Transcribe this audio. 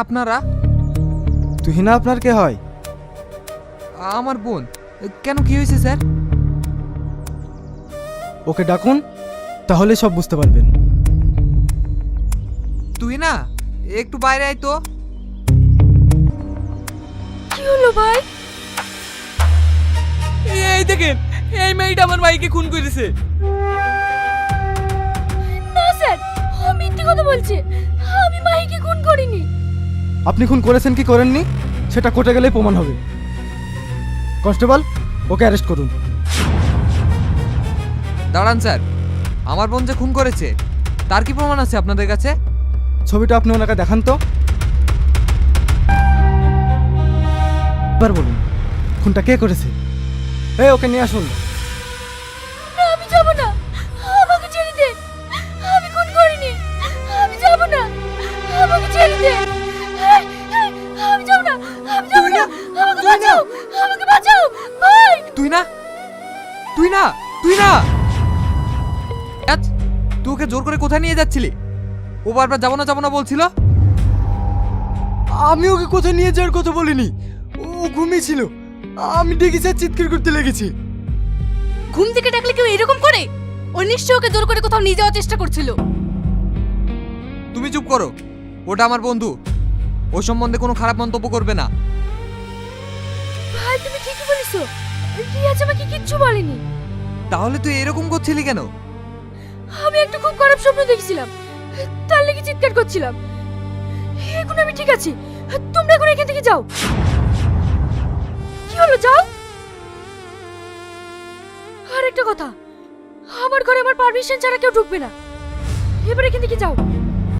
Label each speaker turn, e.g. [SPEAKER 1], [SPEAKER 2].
[SPEAKER 1] আপনারা?
[SPEAKER 2] তুহিনা আপনার কে হয়?
[SPEAKER 1] আমার বোন। কেন, কি হয়েছে স্যার?
[SPEAKER 2] ওকে ডাকুন, তাহলে সব বুঝতে পারবেন।
[SPEAKER 1] তুই না একটু বাইরে আয় তো।
[SPEAKER 3] কি হলো ভাই?
[SPEAKER 4] এই দেখেন, এই মেয়েটা আমার ভাইকে খুন করেছে।
[SPEAKER 3] না স্যার, আমি মিথ্যে কথা বলছি। আমি মাহিকে খুন করিনি।
[SPEAKER 2] আপনি খুন করেছেন কি করেননি সেটা কোর্টে গেলেই প্রমাণ হবে। কনস্টেবল, ওকে অ্যারেস্ট করুন।
[SPEAKER 1] দাঁড়ান স্যার, আমার বোন যে খুন করেছে তার কি প্রমাণ আছে আপনাদের কাছে?
[SPEAKER 2] ছবিটা আপনি ওনাকে দেখান তো। এবার বলুন, খুনটা কে করেছে? ওকে নিয়ে আসুন।
[SPEAKER 3] না, আমি যাব না। আমাকে ছেড়ে দে। আমি খুন করিনি। আমি যাব না। আমাকে ছেড়ে দে। আমি যাব না। আমি যাব না। আমাকে বাঁচাও। আমাকে বাঁচাও ভাই।
[SPEAKER 1] তুই না, তুই না, তুই না। তুই ওকে জোর করে কোথায় নিয়ে যাচ্ছিলি? ও বারবার যাবো না বলছিল।
[SPEAKER 2] আমি ওকে কোথায় নিয়ে যাওয়ার কথা বলিনি, ও ঘুমিয়েছিল। আমি ডেকেছি আর চিৎকার করতে লেগেছি।
[SPEAKER 3] ঘুম থেকে ডাকলে কেউ এরকম করে? ও নিশ্চয়ই ওকে জোর করে কোথাও নিয়ে যাওয়ার চেষ্টা করছিল।
[SPEAKER 1] তুমি চুপ করো, ওটা আমার বন্ধু। ওর সম্বন্ধে কোনো খারাপ মন্তব্য করবে না।
[SPEAKER 3] ভাই তুমি ঠিকই বলেছো, রিয়াজ আমাকে কিচ্ছু বলেনি।
[SPEAKER 1] তাহলে তুই এরকম করছিলি কেন?
[SPEAKER 3] আমি একটা খুব খারাপ স্বপ্ন দেখছিলাম, তার লেগে চিৎকার করছিলাম। এখন আমি ঠিক আছি, তোমরা এখন এখান থেকে যাও। কি হলো, যাও। আর একটা কথা, আমার ঘরে আমার পারমিশন ছাড়া কেউ ঢুকবে না। এবার এখান থেকে যাও।